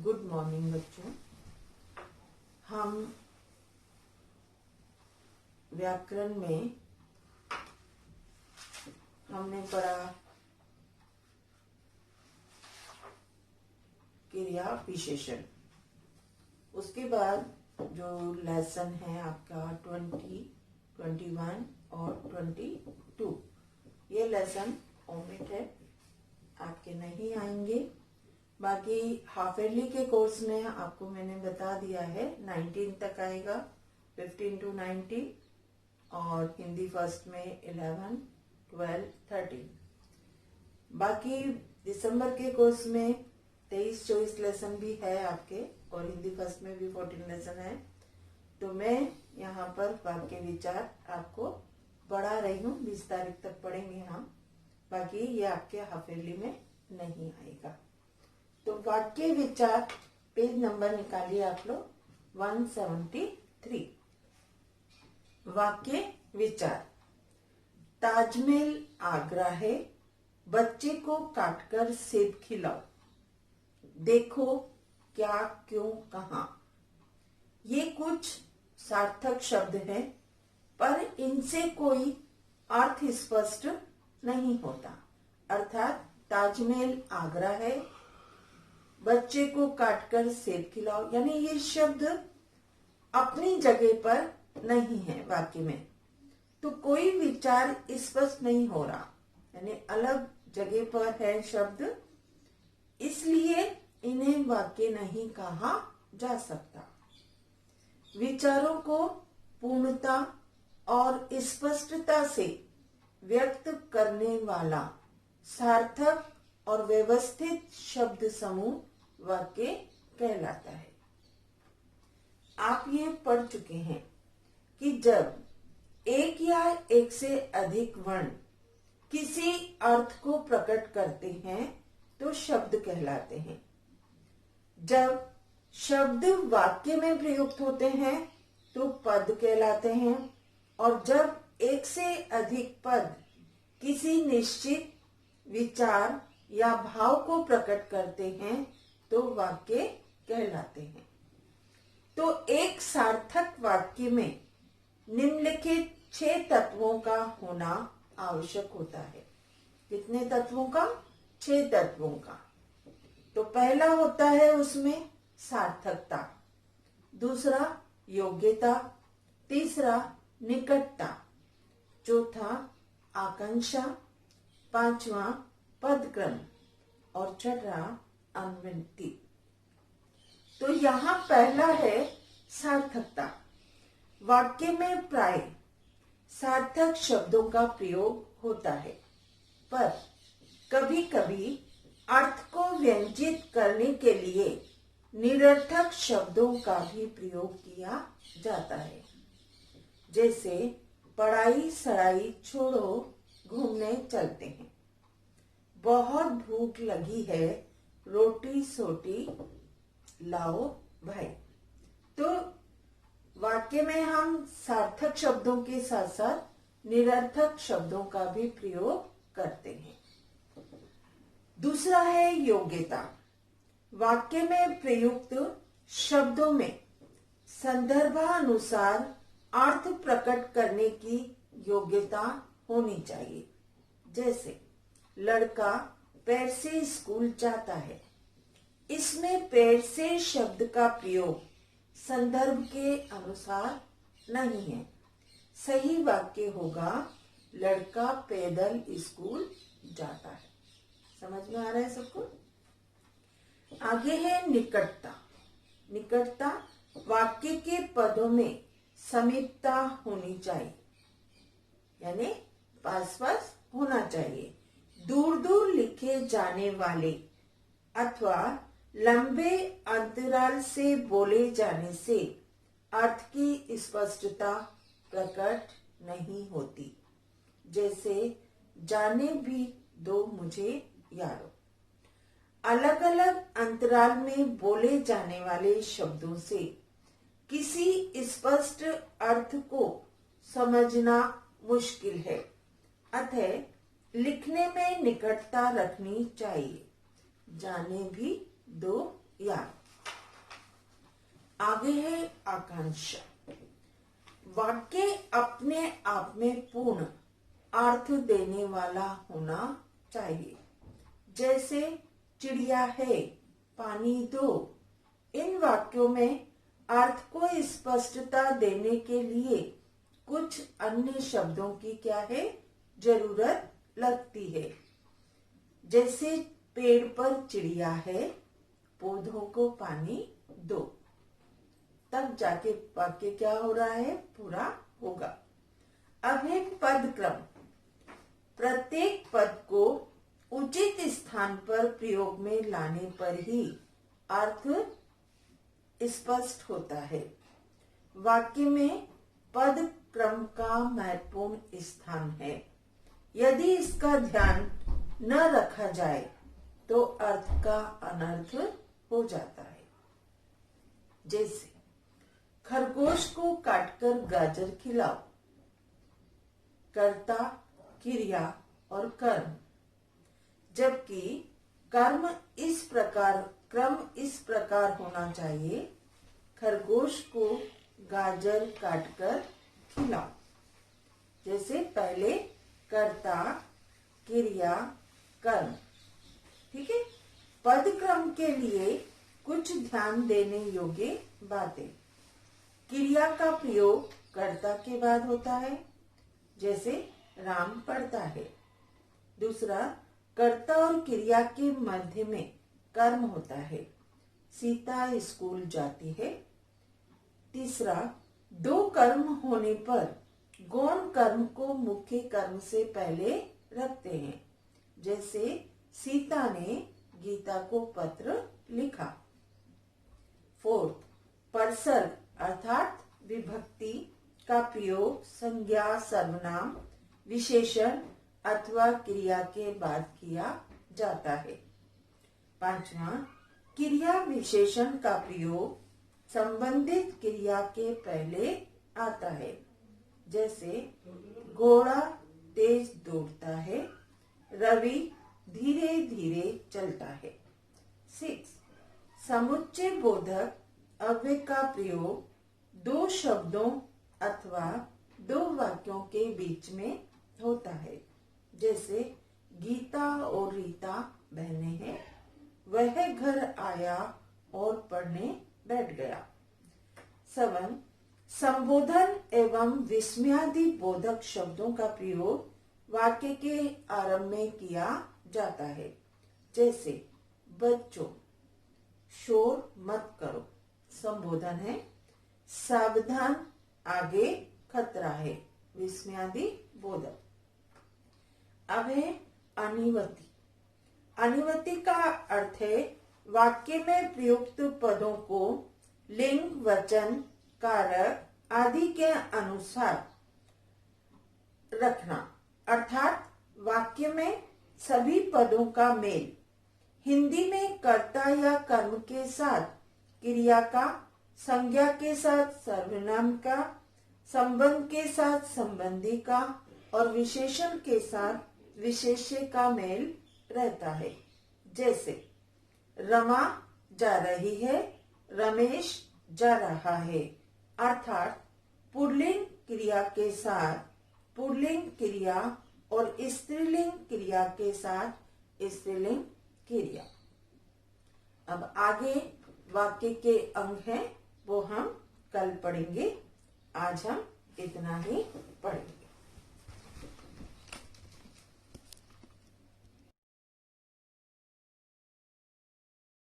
Good morning बच्चों। हम व्याकरण में हमने पढ़ा क्रिया विशेषण। उसके बाद जो लेसन है आपका 20, 21 और 22, ये लेसन ओमिट है, आपके नहीं आएंगे। बाकी हाफ ईयरली के कोर्स में आपको मैंने बता दिया है 19 तक आएगा, 15 to 19, और हिंदी फर्स्ट में 11, 12, 13। बाकी दिसंबर के कोर्स में 23-24 लेसन भी है आपके, और हिंदी फर्स्ट में भी 14 लेसन है। तो मैं यहाँ पर वाक्य विचार आपको पढ़ा रही हूँ, 20 तारीख तक पढ़ेंगे हम। बाकी ये आपके हाफ ईयरली में नहीं आएगा। तो वाक्य विचार पेज नंबर निकालिए आप लोग 173। वाक्य विचार। ताजमहल आगरा है, बच्चे को काटकर सेब खिलाओ, देखो क्या क्यों कहां। ये कुछ सार्थक शब्द हैं, पर इनसे कोई अर्थ स्पष्ट नहीं होता। अर्थात ताजमहल आगरा है, बच्चे को काटकर सेब खिलाओ, यानी ये शब्द अपनी जगह पर नहीं है वाक्य में, तो कोई विचार स्पष्ट नहीं हो रहा, यानी अलग जगह पर है शब्द, इसलिए इन्हें वाक्य नहीं कहा जा सकता। विचारों को पूर्णता और स्पष्टता से व्यक्त करने वाला सार्थक और व्यवस्थित शब्द समूह वाक्य कहलाता है। आप ये पढ़ चुके हैं कि जब एक या एक से अधिक वर्ण किसी अर्थ को प्रकट करते हैं तो शब्द कहलाते हैं। जब शब्द वाक्य में प्रयुक्त होते हैं तो पद कहलाते हैं, और जब एक से अधिक पद किसी निश्चित विचार या भाव को प्रकट करते हैं तो वाक्य कहलाते हैं। तो एक सार्थक वाक्य में निम्नलिखित 6 तत्वों का होना आवश्यक होता है। कितने तत्वों का? 6 तत्वों का। तो पहला होता है उसमें सार्थकता, दूसरा योग्यता, तीसरा निकटता, चौथा आकांक्षा, पांचवा पदक्रम, और छठा अनुवृत्ति। तो यहाँ पहला है सार्थकता। वाक्य में प्राय सार्थक शब्दों का प्रयोग होता है, पर कभी कभी अर्थ को व्यंजित करने के लिए निरर्थक शब्दों का भी प्रयोग किया जाता है। जैसे पढ़ाई सड़ाई छोड़ो, घूमने चलते हैं, बहुत भूख लगी है, रोटी सोटी लाओ भाई। तो वाक्य में हम सार्थक शब्दों के साथ साथ निरर्थक शब्दों का भी प्रयोग करते हैं। दूसरा है योग्यता। वाक्य में प्रयुक्त शब्दों में संदर्भानुसार अर्थ प्रकट करने की योग्यता होनी चाहिए। जैसे लड़का पैर से स्कूल जाता है, इसमें पैर से शब्द का प्रयोग संदर्भ के अनुसार नहीं है। सही वाक्य होगा लड़का पैदल स्कूल जाता है। समझ में आ रहा है सबको? आगे है निकटता। निकटता वाक्य के पदों में समीपता होनी चाहिए, यानी पास पास होना चाहिए। दूर दूर लिखे जाने वाले अथवा लंबे अंतराल से बोले जाने से अर्थ की स्पष्टता प्रकट नहीं होती। जैसे जाने भी दो मुझे यारो। अलग अलग अंतराल में बोले जाने वाले शब्दों से किसी स्पष्ट अर्थ को समझना मुश्किल है, अतः लिखने में निकटता रखनी चाहिए। जाने भी दो यार। आगे है आकांक्षा। वाक्य अपने आप में पूर्ण अर्थ देने वाला होना चाहिए। जैसे चिड़िया है, पानी दो। इन वाक्यों में अर्थ को स्पष्टता देने के लिए कुछ अन्य शब्दों की क्या है, जरूरत लगती है। जैसे पेड़ पर चिड़िया है, पौधों को पानी दो। तब जाके वाक्य क्या हो रहा है, पूरा होगा। अब है पद क्रम। प्रत्येक पद को उचित स्थान पर प्रयोग में लाने पर ही अर्थ स्पष्ट होता है। वाक्य में पद क्रम का महत्वपूर्ण स्थान है। यदि इसका ध्यान न रखा जाए तो अर्थ का अनर्थ हो जाता है। जैसे खरगोश को काटकर गाजर खिलाओ। कर्ता, क्रिया और कर्म। जबकि क्रम इस प्रकार होना चाहिए, खरगोश को गाजर काटकर खिलाओ। जैसे पहले कर्ता, क्रिया, कर्म। ठीक है। पद क्रम के लिए कुछ ध्यान देने योग्य बातें। क्रिया का प्रयोग कर्ता के बाद होता है। जैसे राम पढ़ता है। दूसरा, कर्ता और क्रिया के मध्य में कर्म होता है। सीता स्कूल जाती है। तीसरा, दो कर्म होने पर गौण कर्म को मुख्य कर्म से पहले रखते हैं। जैसे सीता ने गीता को पत्र लिखा। फोर्थ, परसर्ग अर्थात विभक्ति का प्रयोग संज्ञा, सर्वनाम, विशेषण अथवा क्रिया के बाद किया जाता है। पांचवा, क्रिया विशेषण का प्रयोग संबंधित क्रिया के पहले आता है। जैसे घोड़ा तेज दौड़ता है, रवि धीरे धीरे चलता है। 6, समुच्चय बोधक अव्यय का प्रयोग दो शब्दों अथवा दो वाक्यों के बीच में होता है। जैसे गीता और रीता बहनें हैं, वह घर आया और पढ़ने बैठ गया। 7, संबोधन एवं विस्मयादि बोधक शब्दों का प्रयोग वाक्य के आरंभ में किया जाता है। जैसे बच्चों शोर मत करो, संबोधन है। सावधान, आगे खतरा है, विस्मयादि बोधक। अब है अनिवति। अनिवति का अर्थ है वाक्य में प्रयुक्त पदों को लिंग, वचन, कारक आदि के अनुसार रखना। अर्थात वाक्य में सभी पदों का मेल। हिंदी में कर्ता या कर्म के साथ क्रिया का, संज्ञा के साथ सर्वनाम का, संबंध के साथ संबंधी का और विशेषण के साथ विशेष्य का मेल रहता है। जैसे रमा जा रही है, रमेश जा रहा है। अर्थात पुल्लिंग क्रिया के साथ पुल्लिंग क्रिया और स्त्रीलिंग क्रिया के साथ स्त्रीलिंग क्रिया। अब आगे वाक्य के अंग हैं, वो हम कल पढ़ेंगे। आज हम इतना ही पढ़ेंगे।